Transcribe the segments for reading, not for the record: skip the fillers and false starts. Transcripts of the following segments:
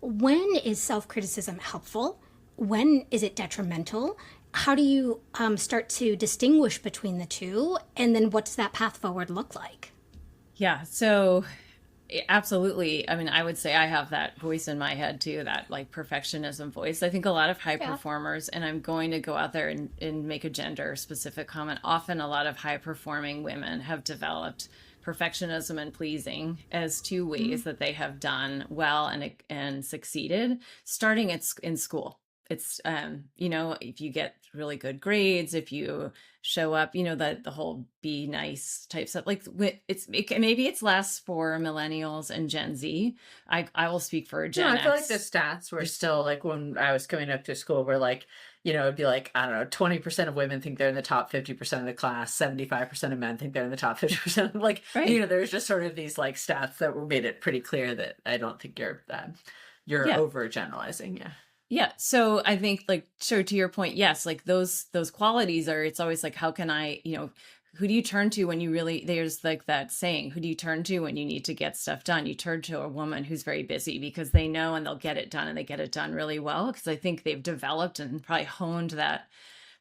when is self-criticism helpful? When is it detrimental? How do you start to distinguish between the two? And then what does that path forward look like? Yeah. So absolutely. I mean, I would say I have that voice in my head too, that like perfectionism voice. I think a lot of high Yeah. performers, and I'm going to go out there and make a gender specific comment. Often a lot of high performing women have developed perfectionism and pleasing as two ways that they have done well and succeeded starting in school. It's if you get really good grades, if you show up, the whole be nice type stuff, like maybe it's less for millennials and Gen Z. I will speak for No, Gen I feel like the X. stats were still like when I was coming up to school were like, it'd be like, I don't know, 20% of women think they're in the top 50% of the class, 75% of men think they're in the top 50%. Like, Right. there's just sort of these like stats that were made it pretty clear that I don't think you're Yeah. overgeneralizing. Yeah. Yeah. So I think like, sure, to your point, yes, like those qualities are, it's always like, how can I, who do you turn to when you really, there's like that saying, who do you turn to when you need to get stuff done? You turn to a woman who's very busy because they know and they'll get it done, and they get it done really well. Because I think they've developed and probably honed that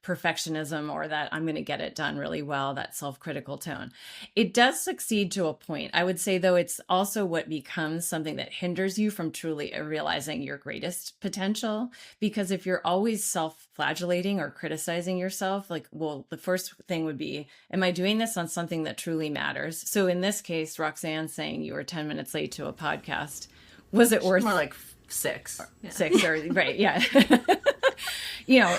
perfectionism, or that I'm going to get it done really well, that self-critical tone. It does succeed to a point. I would say, though, it's also what becomes something that hinders you from truly realizing your greatest potential. Because if you're always self-flagellating or criticizing yourself, like, well, the first thing would be, am I doing this on something that truly matters? So in this case, Roxanne saying you were 10 minutes late to a podcast, was it More worth like 6. Yeah. 6 or right? Yeah.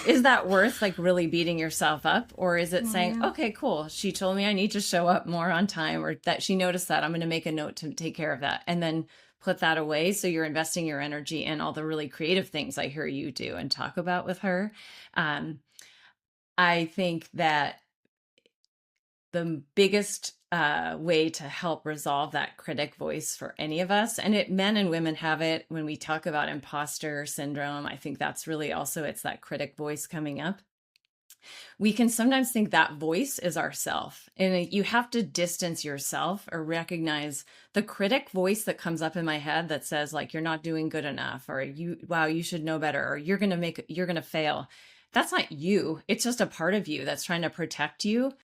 Is that worth like really beating yourself up? Or is it saying, okay, cool, she told me I need to show up more on time, or that she noticed that, I'm going to make a note to take care of that, and then put that away. So you're investing your energy in all the really creative things I hear you do and talk about with her. I think that the biggest way to help resolve that critic voice for any of us, and men and women have it when we talk about imposter syndrome. I think that's really also, it's that critic voice coming up. We can sometimes think that voice is ourself, and you have to distance yourself or recognize the critic voice that comes up in my head that says like, you're not doing good enough, or you should know better, or you're going to fail. That's not you. It's just a part of you that's trying to protect you